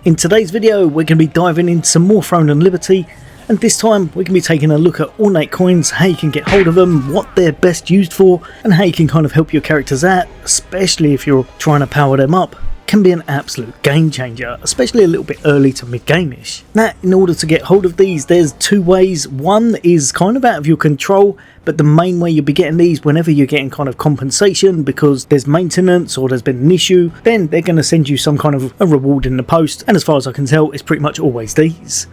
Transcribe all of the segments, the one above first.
In today's video we're going to be diving into some more Throne and Liberty, and this time we're going to be taking a look at Ornate coins, how you can get hold of them, what they're best used for, and how you can kind of help your characters out, especially if you're trying to power them up. Can be an absolute game changer, especially a little bit early to mid-game-ish. Now, in order to get hold of these, there's two ways. One is kind of out of your control, but the main way you'll be getting these whenever you're getting kind of compensation because there's maintenance or there's been an issue, then they're going to send you some kind of a reward in the post, and as far as I can tell, it's pretty much always these.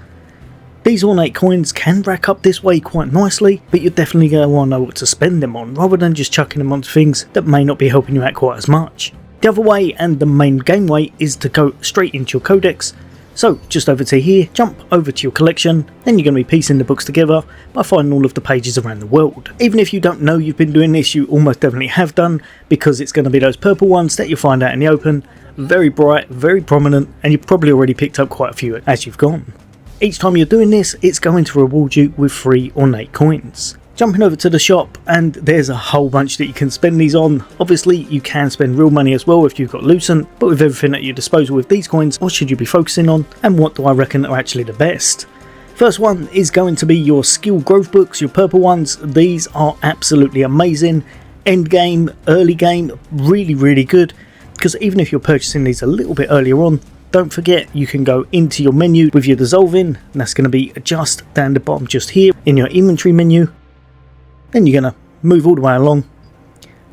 These Ornate coins can rack up this way quite nicely, but you're definitely going to want to know what to spend them on, rather than just chucking them onto things that may not be helping you out quite as much. The other way, and the main game way, is to go straight into your codex. So just over to here, jump over to your collection, then you're going to be piecing the books together by finding all of the pages around the world. Even if you don't know you've been doing this, you almost definitely have done, because it's going to be those purple ones that you'll find out in the open, very bright, very prominent, and you've probably already picked up quite a few as you've gone. Each time you're doing this, it's going to reward you with free Ornate coins. Jumping over to the shop, and there's a whole bunch that you can spend these on. Obviously you can spend real money as well if you've got Lucent, but with everything at your disposal with these coins, what should you be focusing on, and what do I reckon are actually the best? First one is going to be your skill growth books, your purple ones. These are absolutely amazing. End game, early game, really good, because even if you're purchasing these a little bit earlier on, don't forget you can go into your menu with your dissolving, and that's going to be just down the bottom just here in your inventory menu. Then you're going to move all the way along,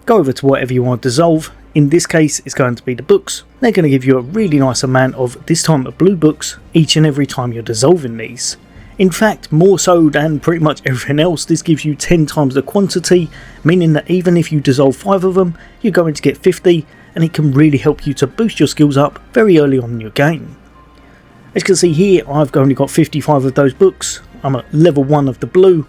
go over to whatever you want to dissolve. In this case it's going to be the books. They're going to give you a really nice amount of, this time, of blue books each and every time you're dissolving these. In fact, more so than pretty much everything else, this gives you 10 times the quantity, meaning that even if you dissolve 5 of them, you're going to get 50, and it can really help you to boost your skills up very early on in your game. As you can see here, I've only got 55 of those books. I'm at level 1 of the blue.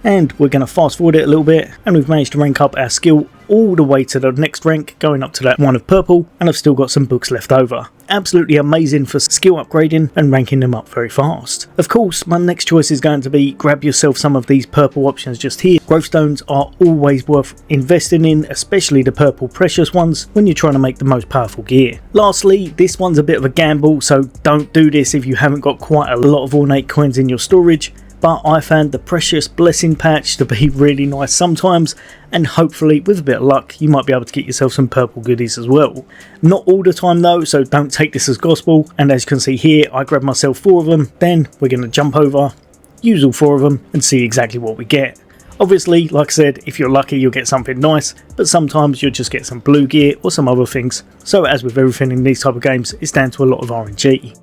And we're going to fast forward it a little bit, and we've managed to rank up our skill all the way to the next rank, going up to that one of purple, and I've still got some books left over. Absolutely amazing for skill upgrading and ranking them up very fast. Of course, my next choice is going to be grab yourself some of these purple options just here. Growth stones are always worth investing in, especially the purple precious ones when you're trying to make the most powerful gear. Lastly, this one's a bit of a gamble, so don't do this if you haven't got quite a lot of Ornate coins in your storage. But I found the Precious Blessing patch to be really nice sometimes, and hopefully with a bit of luck you might be able to get yourself some purple goodies as well. Not all the time though, so don't take this as gospel, and as you can see here I grabbed myself 4 of them. Then we're going to jump over, use all 4 of them, and see exactly what we get. Obviously, like I said, if you're lucky you'll get something nice, but sometimes you'll just get some blue gear or some other things. So as with everything in these type of games, it's down to a lot of RNG.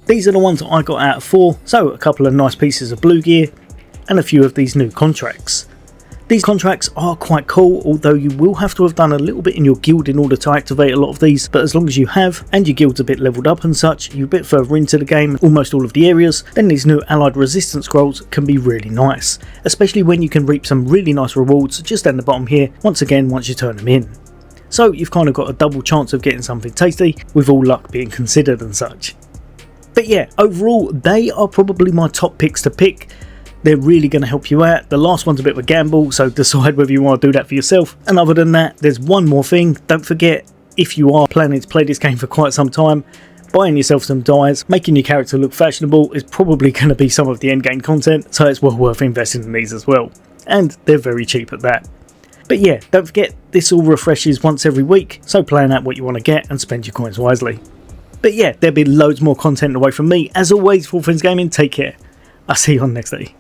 These are the ones I got out of 4, so a couple of nice pieces of blue gear and a few of these new contracts. These contracts are quite cool, although you will have to have done a little bit in your guild in order to activate a lot of these, but as long as you have, and your guild's a bit leveled up and such, you're a bit further into the game, almost all of the areas, then these new allied resistance scrolls can be really nice, especially when you can reap some really nice rewards just down the bottom here, once you turn them in. So you've kind of got a double chance of getting something tasty, with all luck being considered and such. But yeah, overall, they are probably my top picks to pick. They're really going to help you out. The last one's a bit of a gamble, so decide whether you want to do that for yourself. And other than that, there's one more thing. Don't forget, if you are planning to play this game for quite some time, buying yourself some dyes, making your character look fashionable is probably going to be some of the endgame content, so it's well worth investing in these as well. And they're very cheap at that. But yeah, don't forget, this all refreshes once every week, so plan out what you want to get and spend your coins wisely. But yeah, there'll be loads more content away from me. As always, for All Things Gaming, take care. I'll see you on next day.